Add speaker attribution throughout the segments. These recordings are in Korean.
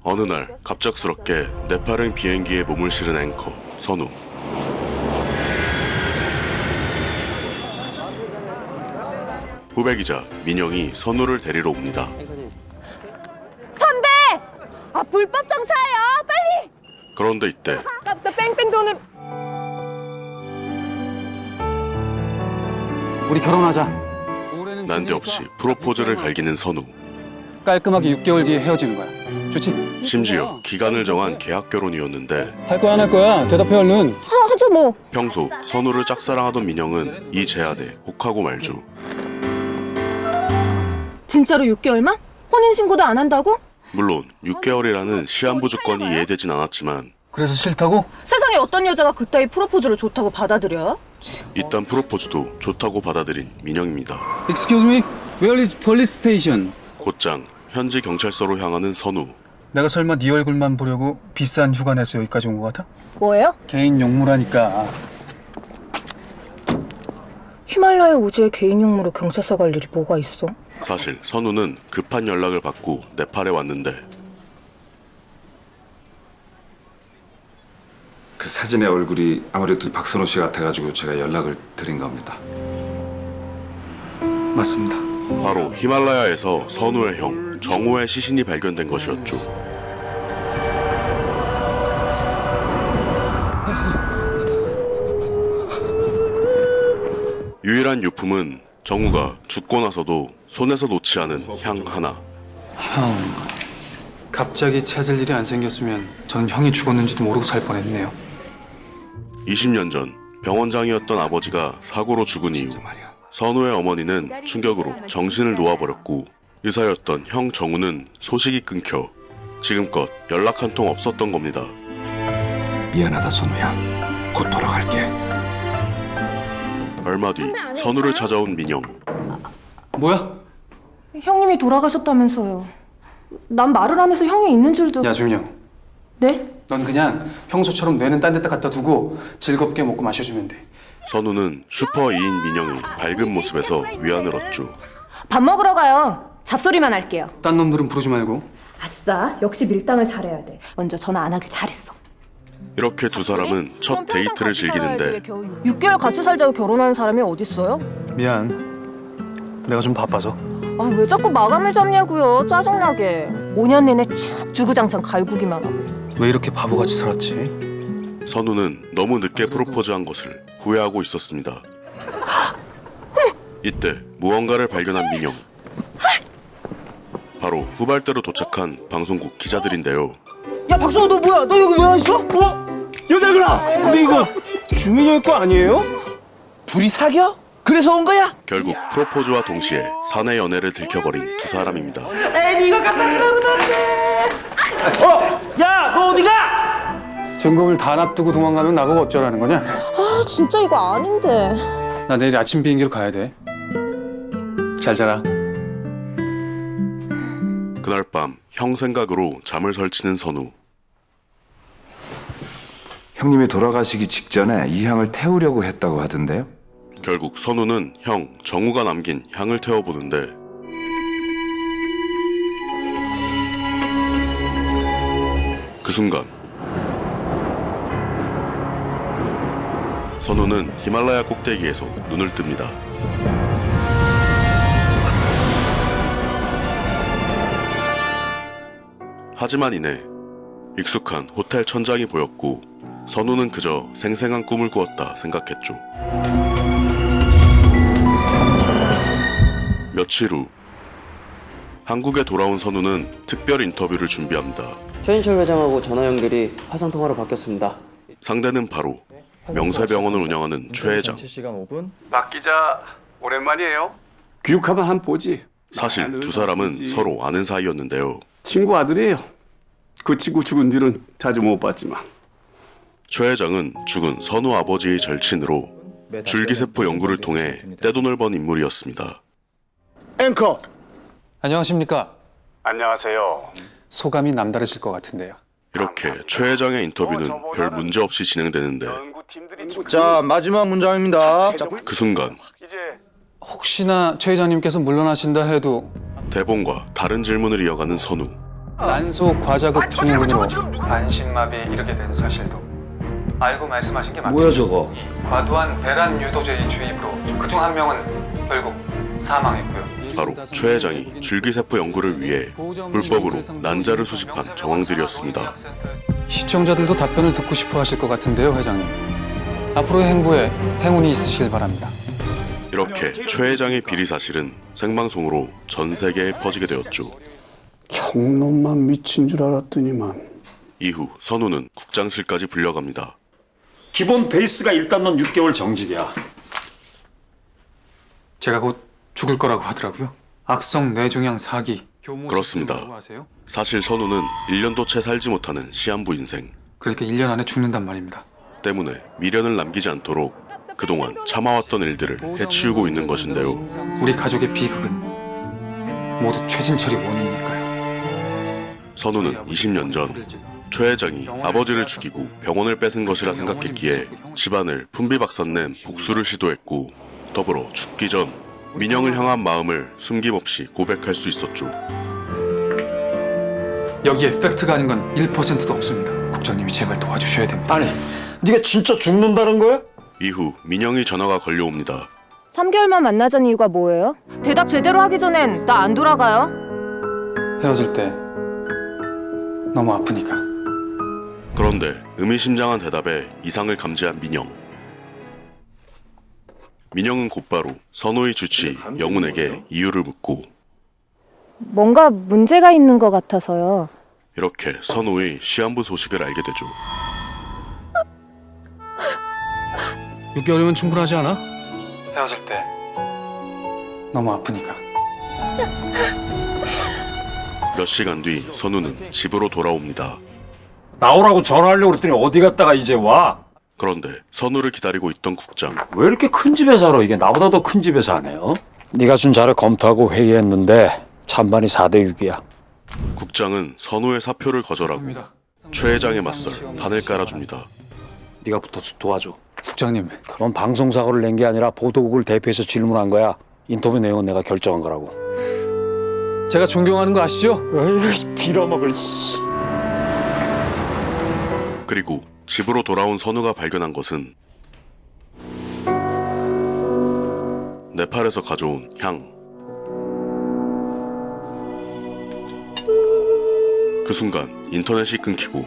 Speaker 1: 어느 날 갑작스럽게 네팔행 비행기에 몸을 실은 앵커 선우. 후배기자 민영이 선우를 데리러 옵니다.
Speaker 2: 선배! 아 불법 정차예요. 빨리!
Speaker 1: 그런데 이때
Speaker 2: 아까 뺑뺑 돈을...
Speaker 3: 우리 결혼하자. 올해는
Speaker 1: 난데없이 프로포즈를 갈기는 선우.
Speaker 3: 깔끔하게 6개월 뒤에 헤어지는 거야. 좋지?
Speaker 1: 심지어 기간을 정한 계약 결혼이었는데
Speaker 3: 할 거야 안 할 거야? 대답해 얼른.
Speaker 2: 하죠 뭐.
Speaker 1: 평소 선우를 짝사랑하던 민영은 이 제안에 혹하고 말죠.
Speaker 2: 진짜로 6개월만? 혼인신고도 안 한다고?
Speaker 1: 물론 6개월이라는 시한부 조건이 이해되진 않았지만
Speaker 3: 그래서 싫다고?
Speaker 2: 세상에 어떤 여자가 그따위 프로포즈를 좋다고 받아들여요?
Speaker 1: 이딴 프로포즈도 좋다고 받아들인 민영입니다.
Speaker 3: Excuse me, where is police station?
Speaker 1: 곧장 현지 경찰서로 향하는 선우.
Speaker 3: 내가 설마 네 얼굴만 보려고 비싼 휴가 내서 여기까지 온 것 같아?
Speaker 2: 뭐예요?
Speaker 3: 개인 용무라니까.
Speaker 2: 히말라야 우주에 개인 용무로 경찰서 갈 일이 뭐가 있어?
Speaker 1: 사실 선우는 급한 연락을 받고 네팔에 왔는데
Speaker 4: 그 사진의 얼굴이 아무래도 박선호 씨 같아가지고 제가 연락을 드린 겁니다.
Speaker 3: 맞습니다.
Speaker 1: 바로 히말라야에서 선우의 형 정우의 시신이 발견된 것이었죠. 유일한 유품은 정우가 죽고 나서도 손에서 놓지 않은 향 하나.
Speaker 3: 형, 갑자기 찾을 일이 안 생겼으면 저는 형이 죽었는지도 모르고 살 뻔했네요.
Speaker 1: 20년 전 병원장이었던 아버지가 사고로 죽은 이후 선우의 어머니는 충격으로 정신을 놓아버렸고 의사였던 형 정우는 소식이 끊겨 지금껏 연락 한 통 없었던 겁니다.
Speaker 4: 미안하다 선우야. 곧 돌아갈게.
Speaker 1: 얼마 뒤 선우를 찾아온 민영.
Speaker 3: 뭐야?
Speaker 2: 형님이 돌아가셨다면서요. 난 말을 안 해서 형이 있는 줄도...
Speaker 3: 야준영,
Speaker 2: 네?
Speaker 3: 넌 그냥 평소처럼 뇌는 딴 데다 갖다 두고 즐겁게 먹고 마셔주면 돼.
Speaker 1: 선우는 슈퍼 2인 민영의 밝은 모습에서 위안을 얻죠.
Speaker 2: 밥 먹으러 가요. 잡소리만 할게요.
Speaker 3: 딴 놈들은 부르지 말고.
Speaker 2: 아싸, 역시 밀당을 잘해야 돼. 먼저 전화 안 하길 잘했어.
Speaker 1: 이렇게 두 사람은 첫 데이트를 즐기는데
Speaker 2: 6개월 같이 살자고 결혼하는 사람이 어딨어요?
Speaker 3: 미안. 내가 좀 바빠서.
Speaker 2: 아, 왜 자꾸 마감을 잡냐고요. 짜증나게. 5년 내내 쭉 주구장창 갈구기만 하고.
Speaker 3: 왜 이렇게 바보같이 살았지?
Speaker 1: 선우는 너무 늦게 프로포즈한 것을 후회하고 있었습니다. 이때 무언가를 발견한 민영. 바로 후발대로 도착한 방송국 기자들인데요.
Speaker 5: 야 박성호 너 뭐야? 너 여기 왜 와 있어? 여자구나. 우리 이거 주민영 거 아니에요? 둘이 사겨? 그래서 온 거야?
Speaker 1: 결국 프로포즈와 동시에 사내 연애를 들켜버린 두 사람입니다.
Speaker 5: 에이 이거 갖다 주라고 그러네. 야 너 어디가?
Speaker 3: 증거물 다 놔두고 도망가면 나보고 어쩌라는 거냐?
Speaker 2: 아, 진짜 이거 아닌데.
Speaker 3: 나 내일 아침 비행기로 가야 돼. 잘 자라.
Speaker 1: 그날 밤 형 생각으로 잠을 설치는 선우.
Speaker 4: 형님이 돌아가시기 직전에 이 향을 태우려고 했다고 하던데요.
Speaker 1: 결국 선우는 형 정우가 남긴 향을 태워보는데 그 순간 선우는 히말라야 꼭대기에서 눈을 뜹니다. 하지만 이내 익숙한 호텔 천장이 보였고 선우는 그저 생생한 꿈을 꾸었다 생각했죠. 며칠 후 한국에 돌아온 선우는 특별 인터뷰를 준비합니다.
Speaker 6: 최인철 회장하고 전화 연결이 화상 통화로 바뀌었습니다.
Speaker 1: 상대는 바로 명세병원을 운영하는 최 회장.
Speaker 7: 박 기자 오랜만이에요.
Speaker 8: 교육하면 한 보지.
Speaker 1: 사실 두 사람은 서로 아는 사이였는데요.
Speaker 8: 친구 아들이에요. 그 친구 죽은 뒤는 자주 못 봤지만.
Speaker 1: 최 회장은 죽은 선우 아버지의 절친으로 줄기세포 연구를 통해 떼돈을 번 인물이었습니다.
Speaker 5: 앵커.
Speaker 3: 안녕하십니까?
Speaker 7: 안녕하세요.
Speaker 3: 소감이 남다르실 것 같은데요.
Speaker 1: 이렇게 최 회장의 인터뷰는 별 문제 없이 진행되는데
Speaker 7: 연구팀들이
Speaker 5: 자 마지막 문장입니다.
Speaker 1: 그 순간
Speaker 7: 이제
Speaker 3: 혹시나 최 회장님께서 물러나신다 해도
Speaker 1: 대본과 다른 질문을 이어가는 선우.
Speaker 3: 난소 과자극 증후군으로 안심마비에 이르게 된 사실도 알고 말씀하신 게 맞겠죠?
Speaker 5: 뭐야 저거?
Speaker 3: 과도한 배란 유도제의 주입으로 그중 한 명은 결국 사망했고요.
Speaker 1: 바로 최 회장이 줄기세포 연구를 위해 불법으로 난자를 수집한 정황들이었습니다.
Speaker 3: 시청자들도 답변을 듣고 싶어 하실 것 같은데요, 회장님. 앞으로의 행보에 행운이 있으시길 바랍니다.
Speaker 1: 이렇게 최 회장의 비리 사실은 생방송으로 전 세계에 퍼지게 되었죠.
Speaker 8: 형놈만 미친 줄 알았더니만.
Speaker 1: 이후 선우는 국장실까지 불려갑니다.
Speaker 9: 기본 베이스가 일단 넌 6개월 정직이야.
Speaker 3: 제가 곧 죽을 거라고 하더라고요. 악성 뇌종양 사기.
Speaker 1: 그렇습니다.
Speaker 3: 아세요?
Speaker 1: 사실 선우는 1년도 채 살지 못하는 시한부 인생
Speaker 3: 그러니까 1년 안에 죽는단 말입니다.
Speaker 1: 때문에 미련을 남기지 않도록 그동안 참아왔던 일들을 해치우고 있는 것인데요.
Speaker 3: 우리 가족의 비극은 모두 최진철이 원인이니까요.
Speaker 1: 선우는 20년 전 최 회장이 아버지를 죽이고 병원을 뺏은 것이라 생각했기에 집안을 분비박산낸 복수를 시도했고, 더불어 죽기 전 민영을 향한 마음을 숨김없이 고백할 수 있었죠.
Speaker 3: 여기에 팩트가 아닌 건 1%도 없습니다. 국장님이 제발 도와주셔야 됩니다.
Speaker 9: 아니, 네가 진짜 죽는다는 거야?
Speaker 1: 이후 민영이 전화가 걸려옵니다.
Speaker 2: 3개월만 만나자는 이유가 뭐예요? 대답 제대로 하기 전엔 나 안 돌아가요?
Speaker 3: 헤어질 때 너무 아프니까.
Speaker 1: 그런데 의미심장한 대답에 이상을 감지한 민영. 민영은 곧바로 선우의 주치 영훈에게 이유를 묻고
Speaker 2: 뭔가 문제가 있는 것 같아서요.
Speaker 1: 이렇게 선우의 시한부 소식을 알게 되죠.
Speaker 3: 6개월이면 충분하지 않아? 헤어질 때 너무 아프니까.
Speaker 1: 몇 시간 뒤 선우는 집으로 돌아옵니다.
Speaker 9: 나오라고 전화하려고 그랬더니 어디 갔다가 이제 와?
Speaker 1: 그런데 선우를 기다리고 있던 국장.
Speaker 9: 왜 이렇게 큰 집에 살아? 이게 나보다 더 큰 집에 사네요. 네가 준 자료 검토하고 회의했는데 찬반이 4대6이야.
Speaker 1: 국장은 선우의 사표를 거절하고 최 회장에 맞설 판을 깔아줍니다.
Speaker 9: 네가 붙어 도와줘.
Speaker 3: 국장님,
Speaker 9: 그런 방송사고를 낸 게 아니라 보도국을 대표해서 질문한 거야. 인터뷰 내용은 내가 결정한 거라고.
Speaker 3: 제가 존경하는 거 아시죠?
Speaker 9: 에이, 빌어먹을 씨.
Speaker 1: 그리고 집으로 돌아온 선우가 발견한 것은 네팔에서 가져온 향. 그 순간 인터넷이 끊기고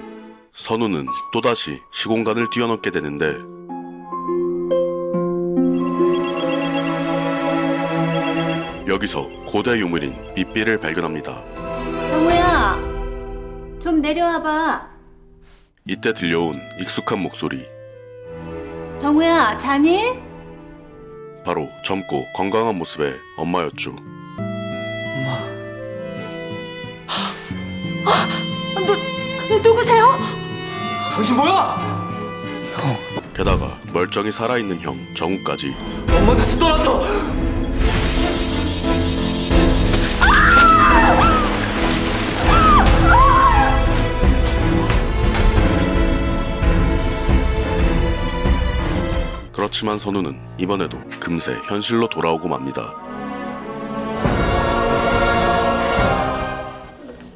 Speaker 1: 선우는 또다시 시공간을 뛰어넘게 되는데, 여기서 고대 유물인 빗비를 발견합니다.
Speaker 10: 정우야, 좀 내려와봐.
Speaker 1: 이때 들려온 익숙한 목소리.
Speaker 10: 정우야, 자니?
Speaker 1: 바로 젊고 건강한 모습의 엄마였죠.
Speaker 10: 누구세요?
Speaker 5: 당신 뭐야?
Speaker 1: 게다가 멀쩡히 살아있는 형 정우까지.
Speaker 5: 엄마한테서 떠나서.
Speaker 1: 그렇지만 선우는 이번에도 금세 현실로 돌아오고 맙니다.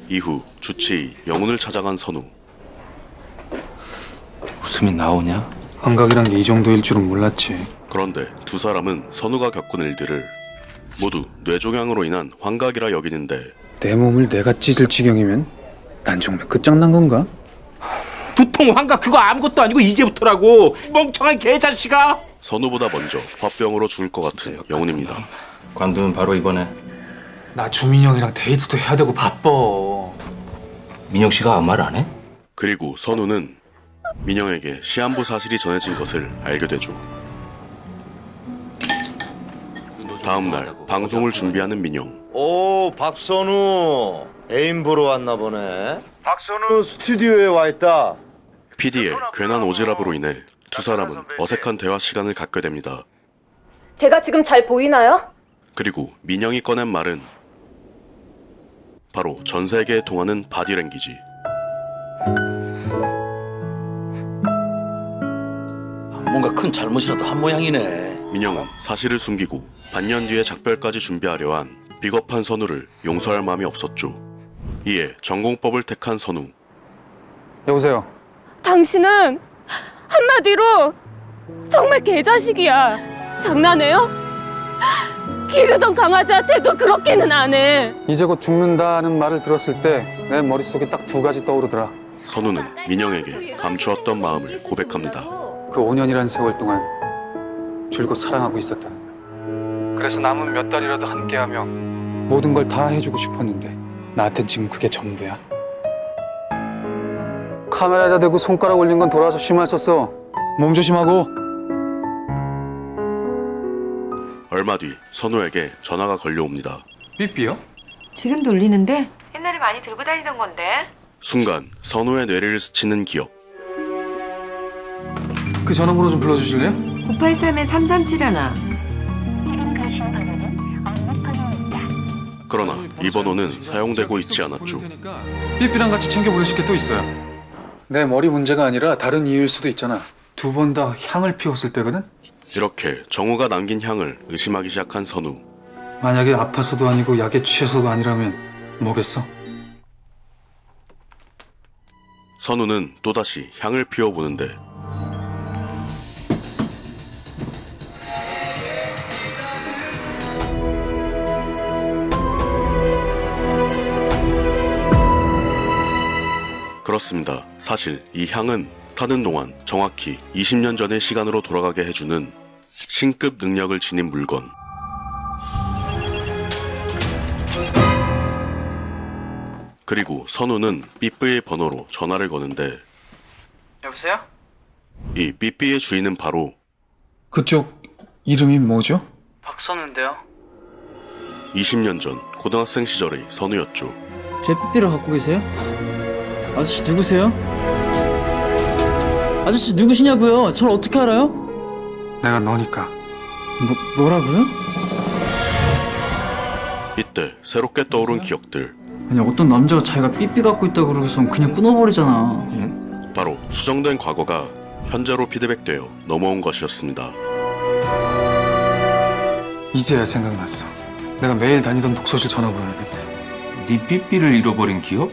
Speaker 1: 이후 주치의 영훈을 찾아간 선우.
Speaker 5: 웃음이 나오냐?
Speaker 3: 환각이란 게 이 정도일 줄은 몰랐지.
Speaker 1: 그런데 두 사람은 선우가 겪은 일들을 모두 뇌종양으로 인한 환각이라 여기는데,
Speaker 3: 내 몸을 내가 찢을 지경이면 난 정말 끝장난 건가?
Speaker 5: 두통 환각 그거 아무것도 아니고 이제부터라고. 멍청한 개자식아.
Speaker 1: 선우보다 먼저 화병으로 죽을 것 같은 영훈입니다.
Speaker 5: 관두는 바로 이번에
Speaker 3: 나 주민영이랑 데이트도 해야 되고 바빠.
Speaker 5: 민혁 씨가 아무 말 안 해?
Speaker 1: 그리고 선우는 민영에게 시한부 사실이 전해진 것을 알게 되죠. 다음날 방송을 준비하는 민영.
Speaker 11: 오, 박선우 애인 보러 왔나 보네. 박선우 스튜디오에 와 있다.
Speaker 1: PD의 괜한 오지랖으로 인해 두 사람은 어색한 대화 시간을 갖게 됩니다.
Speaker 2: 제가 지금 잘 보이나요?
Speaker 1: 그리고 민영이 꺼낸 말은 바로 전 세계에 통하는 바디랭귀지.
Speaker 11: 뭔가 큰 잘못이라도 한 모양이네.
Speaker 1: 민영은 사실을 숨기고 반년 뒤에 작별까지 준비하려 한 비겁한 선우를 용서할 마음이 없었죠. 이에 전공법을 택한 선우.
Speaker 3: 여보세요.
Speaker 2: 당신은 한마디로 정말 개자식이야. 장난해요? 기르던 강아지한테도 그렇게는 안 해.
Speaker 3: 이제 곧 죽는다는 말을 들었을 때 내 머릿속에 딱 두 가지 떠오르더라.
Speaker 1: 선우는 민영에게 감추었던 마음을 고백합니다.
Speaker 3: 그 5년이란 세월 동안 줄곧 사랑하고 있었다는 거야. 그래서 남은 몇 달이라도 함께하며 모든 걸 다 해주고 싶었는데 나한텐 지금 그게 전부야. 카메라에다 대고 손가락 올린 건 돌아와서 심할 썼어. 몸 조심하고.
Speaker 1: 얼마 뒤 선우에게 전화가 걸려옵니다.
Speaker 3: 삐삐요?
Speaker 12: 지금도 울리는데?
Speaker 10: 옛날에 많이 들고 다니던 건데.
Speaker 1: 순간 선우의 뇌를 스치는 기억.
Speaker 3: 그 전화번호 좀 불러주실래요?
Speaker 12: 983-337
Speaker 1: 그러나 이 번호는 사용되고 있지 않았죠.
Speaker 3: 삐삐랑 같이 챙겨 보내실 게 또 있어요. 내 머리 문제가 아니라 다른 이유일 수도 있잖아. 두 번 다 향을 피웠을 때거든?
Speaker 1: 이렇게 정우가 남긴 향을 의심하기 시작한 선우.
Speaker 3: 만약에 아파서도 아니고 약에 취해서도 아니라면 뭐겠어?
Speaker 1: 선우는 또다시 향을 피워보는데 그렇습니다. 사실 이 향은 타는 동안 정확히 20년 전의 시간으로 돌아가게 해주는 신급 능력을 지닌 물건. 그리고 선우는 삐삐의 번호로 전화를 거는데
Speaker 3: 여보세요?
Speaker 1: 이 삐삐의 주인은 바로
Speaker 3: 그쪽 이름이 뭐죠?
Speaker 6: 박선우인데요.
Speaker 1: 20년 전 고등학생 시절의 선우였죠.
Speaker 6: 제 삐삐를 갖고 계세요? 아저씨 누구세요? 아저씨 누구시냐고요? 절 어떻게 알아요?
Speaker 3: 내가 너니까.
Speaker 6: 뭐라고요?
Speaker 1: 이때 새롭게 떠오른 기억들.
Speaker 6: 그냥 어떤 남자가 자기가 삐삐 갖고 있다 그러고선 그냥 끊어버리잖아.
Speaker 1: 바로 수정된 과거가 현재로 피드백되어 넘어온 것이었습니다.
Speaker 3: 이제야 생각났어. 내가 매일 다니던 독서실 전화번호야겠네.
Speaker 5: 네 삐삐를 잃어버린 기억?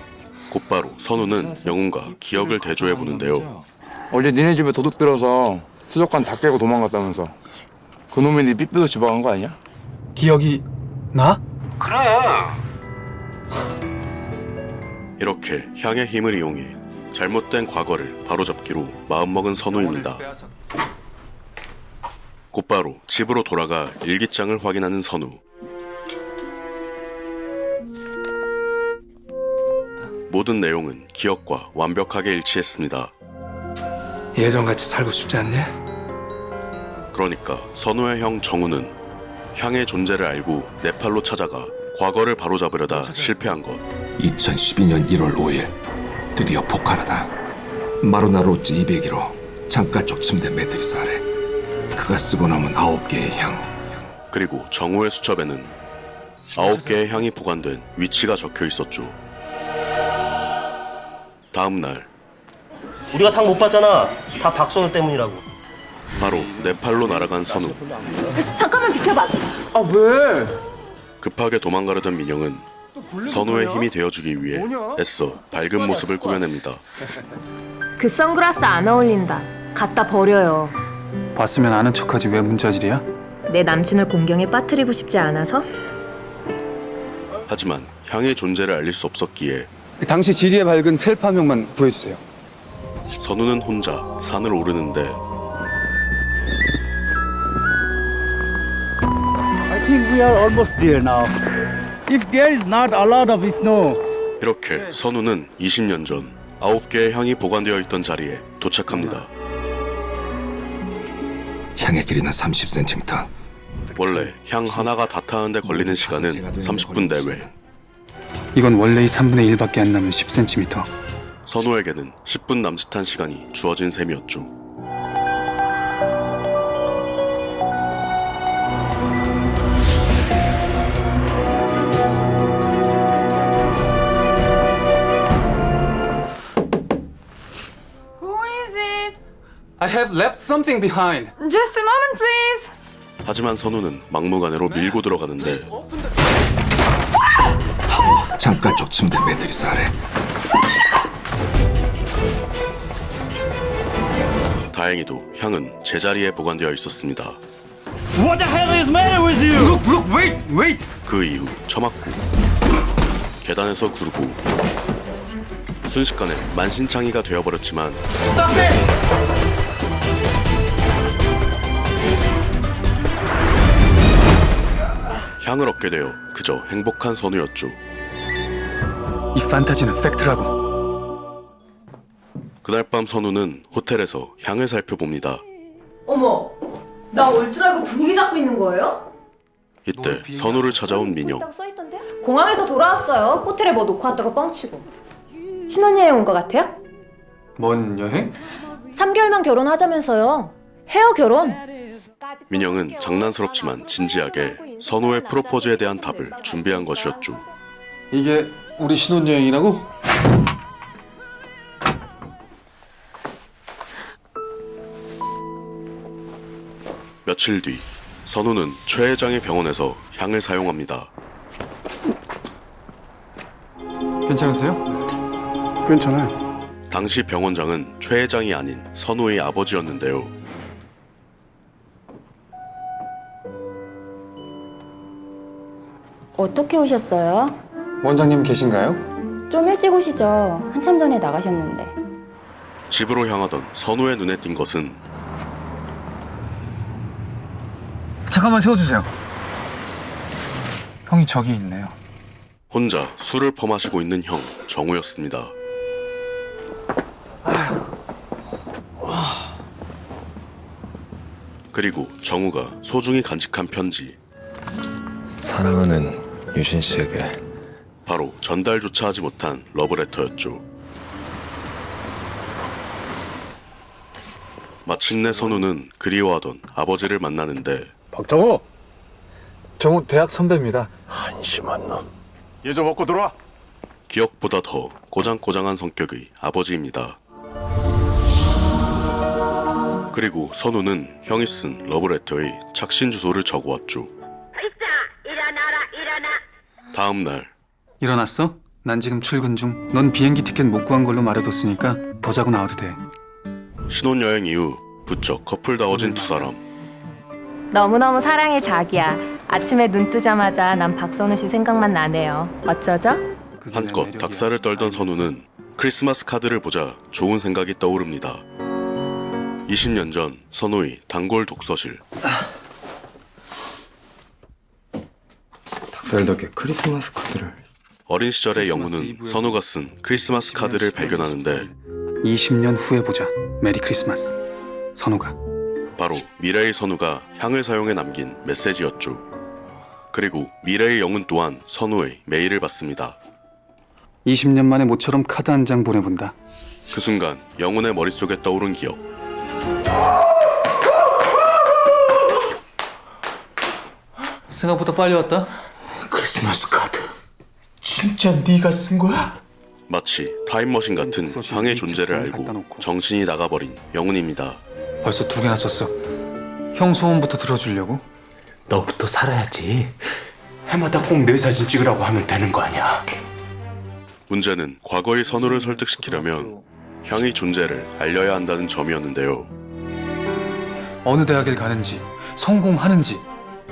Speaker 1: 곧바로 선우는 영훈과 기억을 대조해 보는데요.
Speaker 8: 어제 니네 집에 도둑 들어서 수족관 다 깨고 도망갔다면서. 그놈이 네 삐삐도 집어간 거 아니야?
Speaker 3: 기억이 나?
Speaker 1: 이렇게 향의 힘을 이용해 잘못된 과거를 바로잡기로 마음먹은 선우입니다. 곧바로 집으로 돌아가 일기장을 확인하는 선우. 모든 내용은 기억과 완벽하게 일치했습니다.
Speaker 3: 예전같이 살고 싶지 않니?
Speaker 1: 그러니까 선우의 형 정우는 향의 존재를 알고 네팔로 찾아가 과거를 바로잡으려다 실패한 것.
Speaker 13: 2012년 1월 5일 드디어 포카라다. 마루나로즈 201호 창가 쪽 침대 매트리스 아래 그가 쓰고 남은 9개의 향.
Speaker 1: 그리고 정우의 수첩에는 9개의 향이 보관된 위치가 적혀 있었죠. 다음 날
Speaker 5: 우리가 상 못 받잖아. 다 박선우 때문이라고.
Speaker 1: 바로 네팔로 날아간 선우.
Speaker 2: 잠깐만 비켜봐.
Speaker 3: 아 왜?
Speaker 1: 급하게 도망가려던 민영은 선우의 힘이 되어주기 위해 애써 밝은 모습을 꾸며냅니다.
Speaker 2: 그 선글라스 안 어울린다. 갖다 버려요.
Speaker 3: 봤으면 아는 척하지 왜 문자질이야?
Speaker 2: 내 남친을 공경에 빠뜨리고 싶지 않아서?
Speaker 1: 하지만 향의 존재를 알릴 수 없었기에
Speaker 3: 당시 지리에 밝은 셀프 한 명만 구해주세요.
Speaker 1: 선우는 혼자 산을 오르는데
Speaker 5: I think we are almost there now. If there is not a lot of snow.
Speaker 1: 이렇게 선우는 20년 전 9개의 향이 보관되어 있던 자리에 도착합니다.
Speaker 13: 향의 길이는 30cm.
Speaker 1: 원래 향 하나가 다 타는데 걸리는 시간은 30분 내외.
Speaker 3: 이건 원래의 3분의 1밖에 안 남은 10cm.
Speaker 1: 선우에게는 10분 남짓한 시간이 주어진 셈이었죠.
Speaker 2: Who is it?
Speaker 3: I have left something behind.
Speaker 2: Just a moment, please.
Speaker 1: 하지만 선우는 막무가내로 밀고 들어가는데
Speaker 13: 창가 쪽 침대 매트리스 아래.
Speaker 1: 다행히도 향은 제자리에 보관되어 있었습니다.
Speaker 5: What the hell is matter with you?
Speaker 3: Look, wait.
Speaker 1: 그 이후 처맞고 계단에서 구르고 순식간에 만신창이가 되어버렸지만 향을 얻게 되어 그저 행복한 선우였죠.
Speaker 3: 이 판타지는 팩트라고.
Speaker 1: 그날 밤 선우는 호텔에서 향을 살펴봅니다.
Speaker 2: 어머, 나 올 줄 알고 분위기 잡고 있는 거예요?
Speaker 1: 이때 선우를 찾아온 민영.
Speaker 2: 공항에서 돌아왔어요. 호텔에 뭐 놓고 왔다고 뻥치고. 신혼여행 온 것 같아요?
Speaker 3: 뭔 여행?
Speaker 2: 3개월만 결혼하자면서요. 헤어 결혼.
Speaker 1: 민영은 장난스럽지만 진지하게 선우의 프로포즈에 대한 답을 준비한 것이었죠.
Speaker 3: 이게 우리 신혼여행이라고?
Speaker 1: 며칠 뒤 선우는 최 회장의 병원에서 향을 사용합니다.
Speaker 3: 괜찮으세요?
Speaker 5: 괜찮아요.
Speaker 1: 당시 병원장은 최 회장이 아닌 선우의 아버지였는데요.
Speaker 14: 어떻게 오셨어요?
Speaker 3: 원장님 계신가요?
Speaker 14: 좀 일찍 오시죠. 한참 전에 나가셨는데.
Speaker 1: 집으로 향하던 선우의 눈에 띈 것은
Speaker 3: 잠깐만 세워주세요. 형이 저기 있네요.
Speaker 1: 혼자 술을 퍼마시고 있는 형 정우였습니다. 그리고 정우가 소중히 간직한 편지.
Speaker 15: 사랑하는 유진 씨에게.
Speaker 1: 바로 전달조차 하지 못한 러브레터였죠. 마침내 선우는 그리워하던 아버지를 만나는데
Speaker 5: 박정우!
Speaker 3: 정우 대학 선배입니다.
Speaker 15: 한심한 놈.
Speaker 7: 얘 좀 먹고 들어와.
Speaker 1: 기억보다 더 꼬장꼬장한 성격의 아버지입니다. 그리고 선우는 형이 쓴 러브레터의 착신 주소를 적어왔죠. 다음 날
Speaker 3: 일어났어? 난 지금 출근 중. 넌 비행기 티켓 못 구한 걸로 말해뒀으니까 더 자고 나와도 돼.
Speaker 1: 신혼여행 이후 부쩍 커플다워진 두 사람.
Speaker 2: 너무너무 사랑해 자기야. 아침에 눈 뜨자마자 난 박선우 씨 생각만 나네요. 어쩌죠?
Speaker 1: 한껏 닭살을 떨던 선우는 크리스마스 카드를 보자 좋은 생각이 떠오릅니다. 20년 전 선우의 단골 독서실.
Speaker 15: 닭살 덕에 크리스마스 카드를.
Speaker 1: 어린 시절의 영우는 선우가 쓴 크리스마스 카드를 발견하는데
Speaker 3: 20년 후에 보자. 메리 크리스마스. 선우가.
Speaker 1: 바로 미래의 선우가 향을 사용해 남긴 메시지였죠. 그리고 미래의 영은 또한 선우의 메일을 받습니다.
Speaker 3: 20년 만에 모처럼 카드 한 장 보내본다.
Speaker 1: 그 순간 영훈의 머릿속에 떠오른 기억.
Speaker 5: 생각보다 빨리 왔다.
Speaker 15: 크리스마스 카드.
Speaker 5: 진짜 네가 쓴 거야?
Speaker 1: 마치 타임머신 같은 향의 존재를 알고 정신이 나가버린 영훈입니다.
Speaker 3: 벌써 2개나 썼어. 형 소원부터 들어주려고?
Speaker 15: 너부터 살아야지. 해마다 꼭 내 사진 찍으라고 하면 되는 거 아니야.
Speaker 1: 문제는 과거의 선우를 설득시키려면 향의 존재를 알려야 한다는 점이었는데요.
Speaker 3: 어느 대학을 가는지, 성공하는지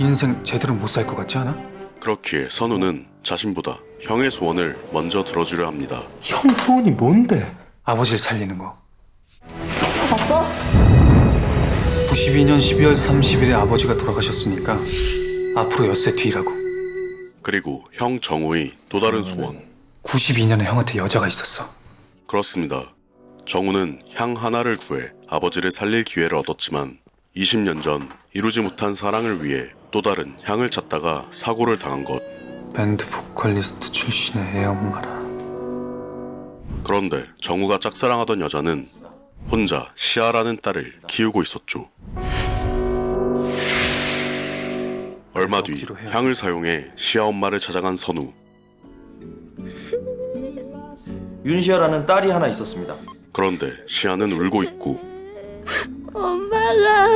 Speaker 3: 인생 제대로 못 살 것 같지 않아?
Speaker 1: 그렇기에 선우는 자신보다 형의 소원을 먼저 들어주려 합니다.
Speaker 15: 형 소원이 뭔데?
Speaker 3: 아버지를 살리는 거. 봤어? 92년 12월 30일에 아버지가 돌아가셨으니까 앞으로 엿새 뒤라고.
Speaker 1: 그리고 형 정우의 또 다른 소원.
Speaker 3: 92년에 형한테 여자가 있었어.
Speaker 1: 그렇습니다. 정우는 향 하나를 구해 아버지를 살릴 기회를 얻었지만 20년 전 이루지 못한 사랑을 위해 또 다른 향을 찾다가 사고를 당한 것.
Speaker 3: 밴드 보컬리스트 출신의 애엄마라.
Speaker 1: 그런데 정우가 짝사랑하던 여자는 혼자 시아라는 딸을 키우고 있었죠. 얼마 뒤 향을 사용해 시아 엄마를 찾아간 선우.
Speaker 5: 윤시아라는 딸이 하나 있었습니다.
Speaker 1: 그런데 시아는 울고 있고
Speaker 14: 엄마가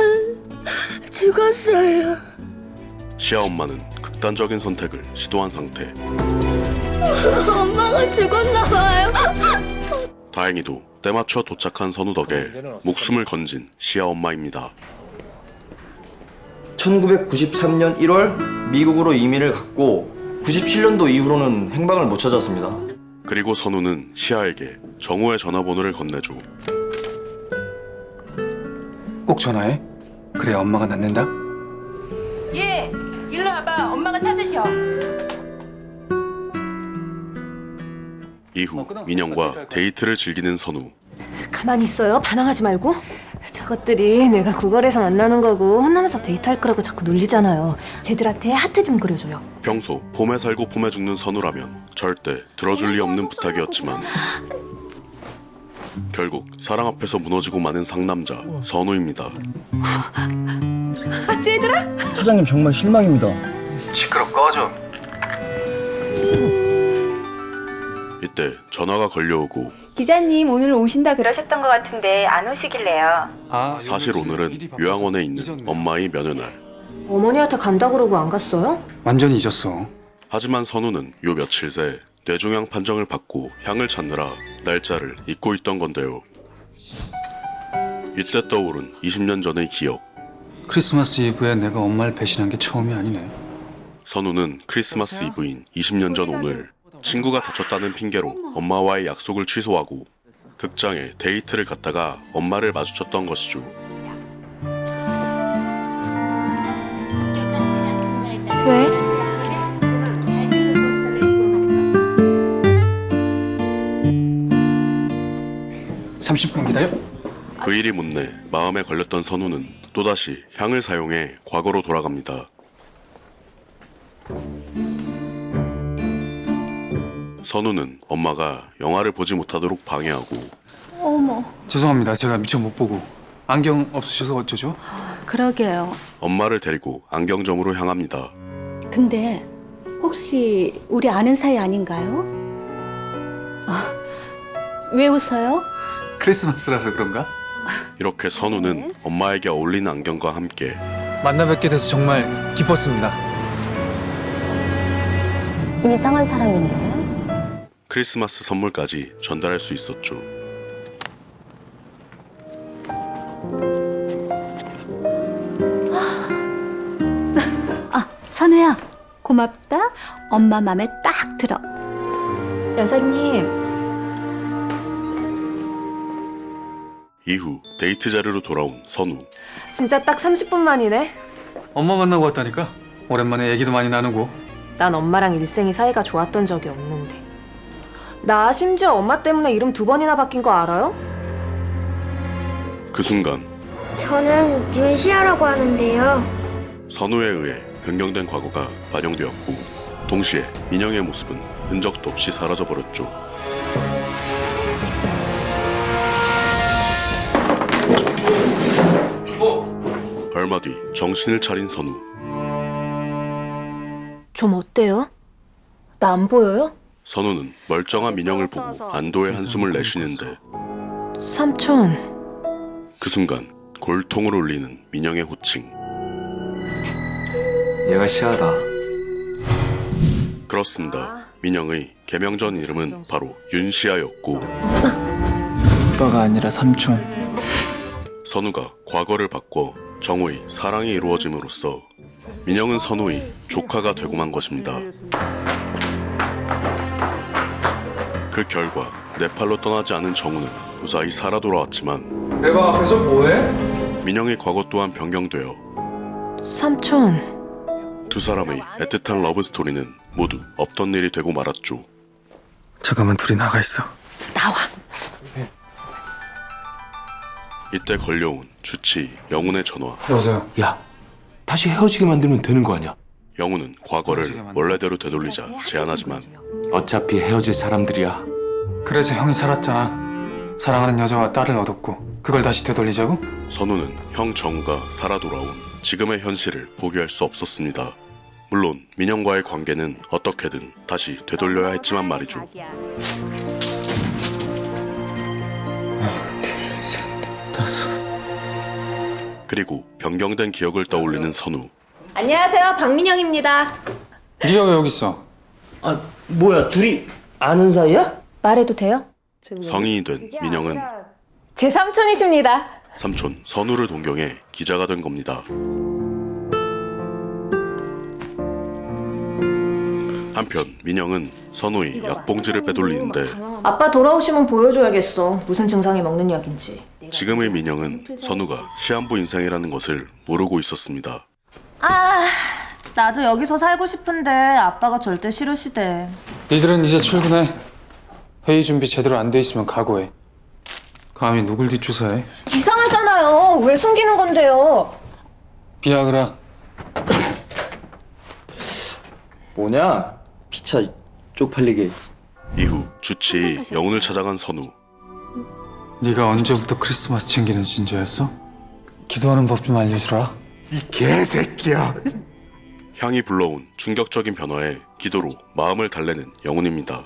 Speaker 14: 죽었어요.
Speaker 1: 시아 엄마는 극단적인 선택을 시도한 상태.
Speaker 14: 엄마가 죽었나 봐요.
Speaker 1: 다행히도 때맞춰 도착한 선우 덕에 목숨을 건진 시아 엄마입니다.
Speaker 16: 1993년 1월 미국으로 이민을 갔고 97년도 이후로는 행방을 못 찾았습니다.
Speaker 1: 그리고 선우는 시아에게 정우의 전화번호를 건네줘.
Speaker 3: 꼭 전화해. 그래야 엄마가 낫는다.
Speaker 10: 예, 일로 와봐. 엄마가 찾으셔.
Speaker 1: 이후 민영과 데이트를 즐기는 선우.
Speaker 2: 가만히 있어요. 반항하지 말고. 저것들이 내가 구걸해서 만나는 거고 혼나면서 데이트할 거라고 자꾸 놀리잖아요. 쟤들한테 하트 좀 그려줘요.
Speaker 1: 평소 봄에 살고 봄에 죽는 선우라면 절대 들어줄 리 없는 부탁이었지만 결국 사랑 앞에서 무너지고 마는 상남자 선우입니다.
Speaker 2: 맞지 얘들아?
Speaker 5: 사장님 정말 실망입니다.
Speaker 3: 시끄러 꺼져.
Speaker 1: 이때 전화가 걸려오고
Speaker 10: 기자님 오늘 오신다 그러셨던 것 같은데 안 오시길래요.
Speaker 1: 사실 오늘은 요양원에 있는 엄마의 면회날.
Speaker 2: 어머니한테 간다 그러고 안 갔어요?
Speaker 3: 완전히 잊었어.
Speaker 1: 하지만 선우는 요 며칠 새 뇌종양 판정을 받고 향을 찾느라 날짜를 잊고 있던 건데요. 이때 떠오른 20년 전의 기억.
Speaker 3: 크리스마스 이브에 내가 엄마를 배신한 게 처음이 아니네.
Speaker 1: 선우는 크리스마스 이브인 20년 전 오늘 친구가 다쳤다는 핑계로 엄마와의 약속을 취소하고 극장에 데이트를 갔다가 엄마를 마주쳤던 것이죠.
Speaker 2: 왜?
Speaker 3: (30분) 기다려.
Speaker 1: 그 일이 못내 마음에 걸렸던 선우는 또다시 향을 사용해 과거로 돌아갑니다. 선우는 엄마가 영화를 보지 못하도록 방해하고
Speaker 14: 어머.
Speaker 3: 죄송합니다. 제가 미처 못 보고. 안경 없으셔서 어쩌죠?
Speaker 14: 그러게요.
Speaker 1: 엄마를 데리고 안경점으로 향합니다.
Speaker 14: 근데 혹시 우리 아는 사이 아닌가요? 왜 웃어요?
Speaker 3: 크리스마스라서 그런가?
Speaker 1: 이렇게 선우는 엄마에게 어울리는 안경과 함께
Speaker 3: 만나 뵙게 돼서 정말 기뻤습니다.
Speaker 14: 이상한 사람인데요?
Speaker 1: 크리스마스 선물까지 전달할 수 있었죠.
Speaker 14: 선우야, 고맙다. 엄마 맘에 딱 들어. 여사님.
Speaker 1: 이후 데이트 자리로 돌아온 선우.
Speaker 2: 진짜 딱 30분 만이네.
Speaker 3: 엄마 만나고 왔다니까. 오랜만에 얘기도 많이 나누고.
Speaker 2: 난 엄마랑 일생이 사이가 좋았던 적이 없는데. 나 심지어 엄마 때문에 이름 2번이나 바뀐 거 알아요?
Speaker 1: 그 순간
Speaker 14: 저는 윤시아라고 하는데요.
Speaker 1: 선우에 의해 변경된 과거가 반영되었고 동시에 민영의 모습은 흔적도 없이 사라져버렸죠. 얼마 뒤 정신을 차린 선우.
Speaker 2: 좀 어때요? 나 안 보여요?
Speaker 1: 선우는 멀쩡한 민영을 보고 안도의 한숨을 내쉬는데
Speaker 2: 삼촌.
Speaker 1: 그 순간 골통을 울리는 민영의 호칭.
Speaker 4: 얘가 시아다.
Speaker 1: 그렇습니다. 민영의 개명전 이름은 바로 윤시아였고
Speaker 3: 오빠가 아니라 삼촌.
Speaker 1: 선우가 과거를 바꿔 정우의 사랑이 이루어짐으로써 민영은 선우의 조카가 되고 만 것입니다. 그 결과 네팔로 떠나지 않은 정우는 무사히 살아 돌아왔지만
Speaker 3: 내 방 앞에서 뭐해?
Speaker 1: 민영의 과거 또한 변경되어
Speaker 2: 삼촌.
Speaker 1: 두 사람의 애틋한 러브 스토리는 모두 없던 일이 되고 말았죠.
Speaker 3: 잠깐만 둘이 나가 있어.
Speaker 2: 나와.
Speaker 1: 이때 걸려온 주치 영훈의 전화.
Speaker 3: 여보세요.
Speaker 15: 야, 다시 헤어지게 만들면 되는 거 아니야?
Speaker 1: 영훈은 과거를 원래대로 되돌리자 제안하지만
Speaker 15: 어차피 헤어질 사람들이야.
Speaker 3: 그래서 형이 살았잖아. 사랑하는 여자와 딸을 얻었고 그걸 다시 되돌리자고?
Speaker 1: 선우는 형 정우가 살아 돌아온 지금의 현실을 포기할 수 없었습니다. 물론 민영과의 관계는 어떻게든 다시 되돌려야 했지만 말이죠. 그리고 변경된 기억을 떠올리는 선우.
Speaker 2: 안녕하세요. 박민영입니다.
Speaker 3: 네가 왜 여기 있어?
Speaker 5: 아, 뭐야, 둘이 아는 사이야?
Speaker 2: 말해도 돼요?
Speaker 1: 성인이 된 민영은
Speaker 2: 제 삼촌이십니다.
Speaker 1: 삼촌 선우를 동경해 기자가 된 겁니다. 한편 민영은 선우의 약봉지를 빼돌리는데
Speaker 2: 아빠 돌아오시면 보여줘야겠어. 무슨 증상이 먹는 약인지.
Speaker 1: 지금의 민영은 선우가 시한부 인생이라는 것을 모르고 있었습니다.
Speaker 2: 아, 나도 여기서 살고 싶은데 아빠가 절대 싫으시대.
Speaker 3: 니들은 이제 출근해. 회의 준비 제대로 안 돼 있으면 각오해. 감히 누굴 뒷조사해?
Speaker 2: 이상하잖아요. 왜 숨기는 건데요?
Speaker 3: 비아그라.
Speaker 16: 뭐냐? 피차 쪽팔리게.
Speaker 1: 이후 주치 영훈을 찾아간 선우.
Speaker 3: 네가 언제부터 크리스마스 챙기는 신자였어? 기도하는 법 좀 알려주라.
Speaker 15: 이 개새끼야.
Speaker 1: 향이 불러온 충격적인 변화에 기도로 마음을 달래는 영훈입니다.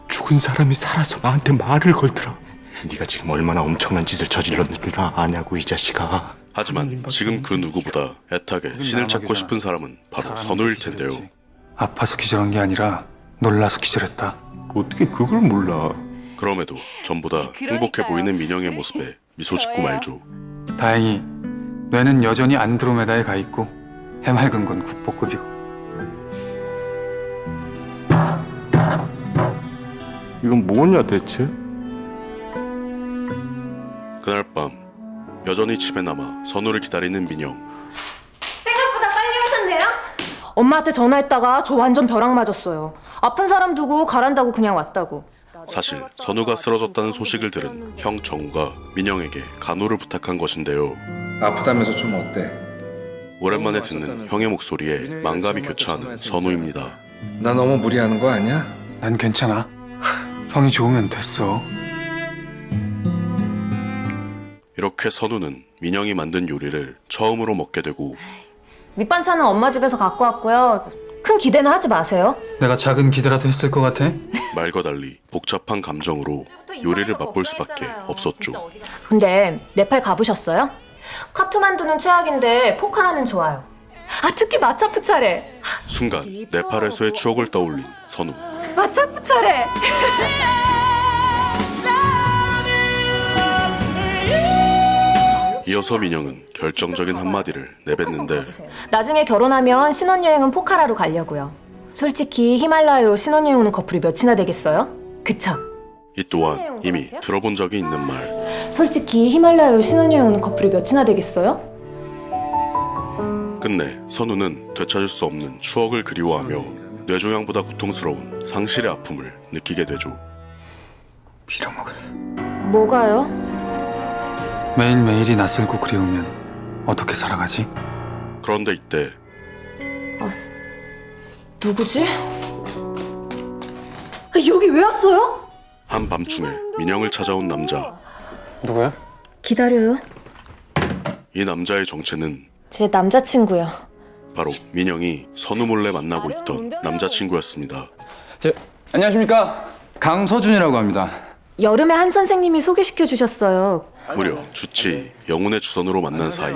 Speaker 15: 죽은 사람이 살아서 나한테 말을 걸더라. 네가 지금 얼마나 엄청난 짓을 저질렀는지 나 아냐고, 이 자식아.
Speaker 1: 하지만 지금 그 누구보다 애타게 신을 찾고 싶은 사람은 바로 선우일 텐데요.
Speaker 3: 아파서 기절한 게 아니라 놀라서 기절했다.
Speaker 15: 어떻게 그걸 몰라?
Speaker 1: 그럼에도 전보다 행복해 보이는 민영의 모습에 미소 짓고 말죠.
Speaker 3: 다행히 뇌는 여전히 안드로메다에 가 있고 해맑은 건 국보급이고.
Speaker 15: 이건 뭐냐 대체?
Speaker 1: 그날 밤 여전히 집에 남아 선우를 기다리는 민영.
Speaker 2: 생각보다 빨리 오셨네요? 엄마한테 전화했다가 저 완전 벼락 맞았어요. 아픈 사람 두고 가란다고 그냥 왔다고.
Speaker 1: 사실 선우가 쓰러졌다는 소식을 들은 형 정우가 민영에게 간호를 부탁한 것인데요.
Speaker 4: 아프다면서 좀 어때?
Speaker 1: 오랜만에 듣는 형의 목소리에 만감이 교차하는 선우입니다.
Speaker 4: 나 너무 무리하는 거 아니야?
Speaker 3: 난 괜찮아. 형이 좋으면 됐어.
Speaker 1: 이렇게 선우는 민영이 만든 요리를 처음으로 먹게 되고
Speaker 2: 밑반찬은 엄마 집에서 갖고 왔고요. 큰 기대는 하지 마세요.
Speaker 3: 내가 작은 기대라도 했을 것 같아?
Speaker 1: 말과 달리 복잡한 감정으로 요리를 맛볼 수밖에 없었죠.
Speaker 2: 근데 네팔 가보셨어요? 카트만두는 최악인데 포카라는 좋아요. 아, 특히 마차프 차례.
Speaker 1: 순간 네팔에서의 추억을 떠올린 선우.
Speaker 2: 마차프 차례.
Speaker 1: 이어서 민영은 결정적인 한마디를 내뱉는데
Speaker 2: 나중에 결혼하면 신혼여행은 포카라로 가려고요. 솔직히 히말라야로 신혼여행 오는 커플이 몇이나 되겠어요? 그쵸?
Speaker 1: 이 또한 이미 들어본 적이 있는 말.
Speaker 2: 솔직히 히말라야로 신혼여행 오는 커플이 몇이나 되겠어요?
Speaker 1: 끝내 선우는 되찾을 수 없는 추억을 그리워하며 뇌종양보다 고통스러운 상실의 아픔을 느끼게 되죠.
Speaker 3: 빌어먹을.
Speaker 2: 뭐가요?
Speaker 3: 매일매일이 낯설고 그리우면 어떻게 살아가지?
Speaker 1: 그런데 이때
Speaker 2: 누구지? 여기 왜 왔어요?
Speaker 1: 한밤중에 민영을 찾아온 남자.
Speaker 3: 누구야?
Speaker 2: 기다려요.
Speaker 1: 이 남자의 정체는
Speaker 2: 제 남자친구요.
Speaker 1: 바로 민영이 선우 몰래 만나고 있던 남자친구였습니다.
Speaker 3: 안녕하십니까. 강서준이라고 합니다.
Speaker 2: 여름에 한 선생님이 소개시켜 주셨어요.
Speaker 1: 무려 주치 영훈의 주선으로 만난 사이.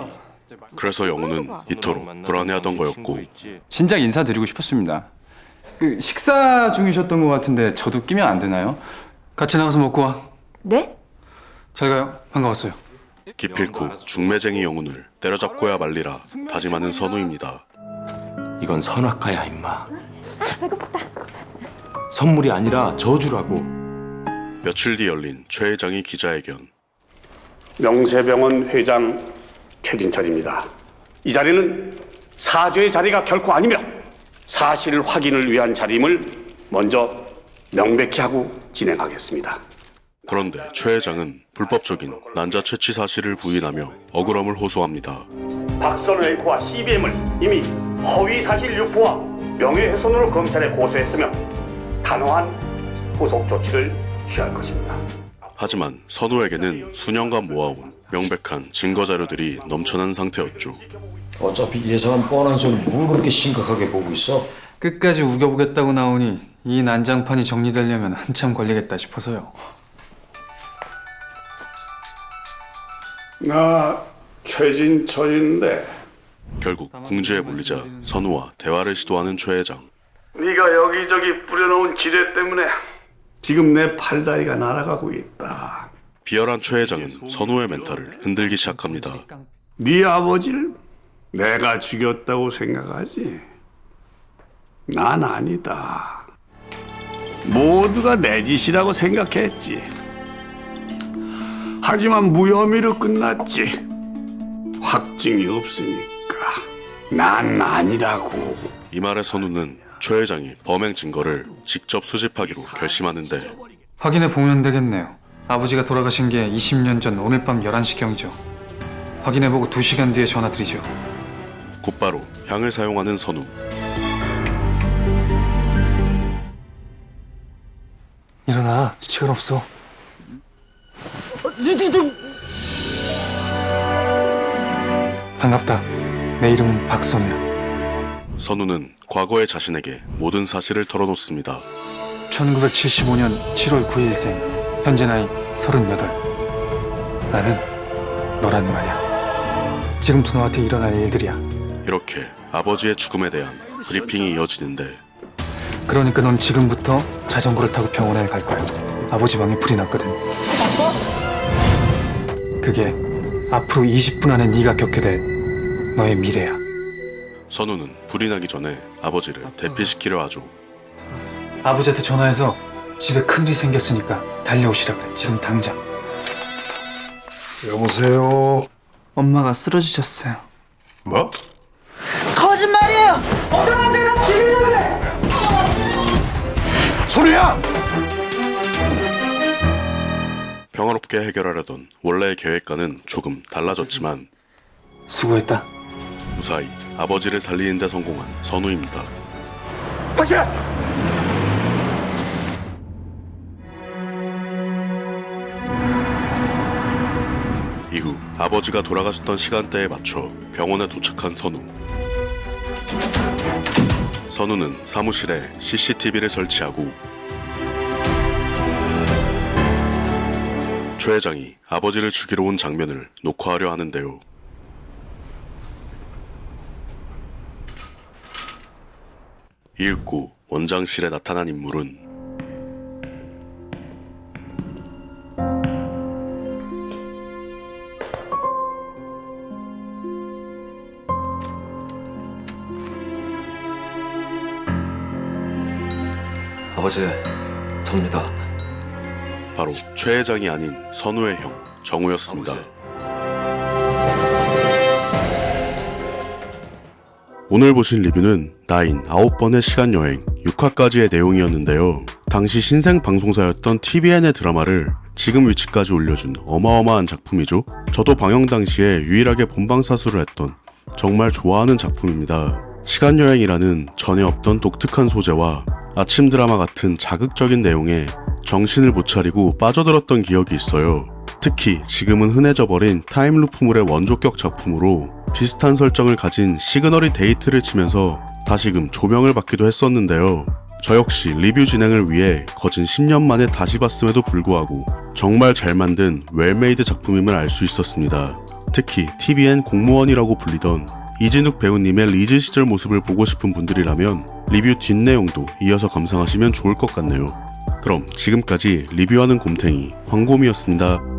Speaker 1: 그래서 영훈은 이토록 불안해하던 거였고
Speaker 3: 진작 인사드리고 싶었습니다. 그 식사 중이셨던 것 같은데 저도 끼면 안 되나요? 같이 나가서 먹고 와.
Speaker 2: 네?
Speaker 3: 잘 가요. 반가웠어요.
Speaker 1: 기필코 중매쟁이 영훈을 때려잡고야 말리라 다짐하는 선우입니다.
Speaker 15: 이건 선악과야 임마.
Speaker 2: 아, 배고프다.
Speaker 15: 선물이 아니라 저주라고.
Speaker 1: 며칠 뒤 열린 최 회장의 기자회견.
Speaker 7: 명세병원 회장 최진철입니다. 이 자리는 사죄의 자리가 결코 아니며 사실 확인을 위한 자리임을 먼저 명백히 하고 진행하겠습니다.
Speaker 1: 그런데 최 회장은 불법적인 난자 채취 사실을 부인하며 억울함을 호소합니다.
Speaker 7: 박선우 앵커와 CBM을 이미 허위 사실 유포와 명예훼손으로 검찰에 고소했으며 단호한 후속 조치를 취할 것입니다.
Speaker 1: 하지만 선우에게는 수년간 모아온 명백한 증거 자료들이 넘쳐난 상태였죠.
Speaker 9: 어차피 예상은 뻔한 소리 뭘 그렇게 심각하게 보고 있어?
Speaker 3: 끝까지 우겨보겠다고 나오니 이 난장판이 정리되려면 한참 걸리겠다 싶어서요.
Speaker 7: 나 최진철인데
Speaker 1: 결국 궁지에 몰리자 선우와 대화를 시도하는 최 회장.
Speaker 7: 네가 여기저기 뿌려놓은 지뢰 때문에 지금 내 팔다리가 날아가고 있다.
Speaker 1: 비열한 최 회장은 선우의 멘탈을 흔들기 시작합니다.
Speaker 7: 네 아버지를 내가 죽였다고 생각하지? 난 아니다. 모두가 내 짓이라고 생각했지. 하지만 무혐의로 끝났지. 확증이 없으니까 난 아니라고.
Speaker 1: 이 말에 선우는 최 회장이 범행 증거를 직접 수집하기로 결심하는데
Speaker 3: 확인해 보면 되겠네요. 아버지가 돌아가신 게 20년 전 오늘 밤 11시경이죠. 확인해보고 2시간 뒤에 전화드리죠.
Speaker 1: 곧바로 향을 사용하는 선우.
Speaker 3: 일어나, 시간 없어. 반갑다. 내 이름은 박선우야.
Speaker 1: 선우는 과거의 자신에게 모든 사실을 털어놓습니다.
Speaker 3: 1975년 7월 9일생, 현재 나이 38. 나는 너란 말이야. 지금도 너한테 일어날 일들이야.
Speaker 1: 이렇게 아버지의 죽음에 대한 브리핑이 이어지는데
Speaker 3: 그러니까 넌 지금부터 자전거를 타고 병원에 갈 거야. 아버지 방에 불이 났거든. 그게 앞으로 20분 안에 네가 겪게 될 너의 미래야.
Speaker 1: 선우는 불이 나기 전에 아버지를 대피시키려 하죠.
Speaker 3: 아버지한테 전화해서 집에 큰일이 생겼으니까 달려오시라 그래. 지금 당장.
Speaker 11: 여보세요.
Speaker 6: 엄마가 쓰러지셨어요.
Speaker 11: 뭐?
Speaker 5: 거짓말이에요. 어떤 남자가 다 죽이려고 그래.
Speaker 11: 소리야!
Speaker 1: 평화롭게 해결하려던 원래의 계획과는 조금 달라졌지만
Speaker 3: 수고했다.
Speaker 1: 무사히 아버지를 살리는 데 성공한 선우입니다.
Speaker 11: 박씨!
Speaker 1: 이후 아버지가 돌아가셨던 시간대에 맞춰 병원에 도착한 선우. 선우는 사무실에 CCTV를 설치하고 최 회장이 아버지를 죽이러 온 장면을 녹화하려 하는데요. 이윽고 원장실에 나타난 인물은
Speaker 16: 아버지, 접니다.
Speaker 1: 바로 최 회장이 아닌 선우의 형 정우였습니다. 오늘 보신 리뷰는 9번의 시간여행 6화까지의 내용이었는데요. 당시 신생 방송사였던 TVN의 드라마를 지금 위치까지 올려준 어마어마한 작품이죠. 저도 방영 당시에 유일하게 본방사수를 했던 정말 좋아하는 작품입니다. 시간여행이라는 전에 없던 독특한 소재와 아침 드라마 같은 자극적인 내용에 정신을 못 차리고 빠져들었던 기억이 있어요. 특히 지금은 흔해져버린 타임루프물의 원조격 작품으로 비슷한 설정을 가진 시그널이 데이트를 치면서 다시금 조명을 받기도 했었는데요. 저 역시 리뷰 진행을 위해 거진 10년 만에 다시 봤음에도 불구하고 정말 잘 만든 웰메이드 작품임을 알 수 있었습니다. 특히 TVN 공무원이라고 불리던 이진욱 배우님의 리즈 시절 모습을 보고 싶은 분들이라면 리뷰 뒷내용도 이어서 감상하시면 좋을 것 같네요. 그럼 지금까지 리뷰하는 곰탱이 황곰이었습니다.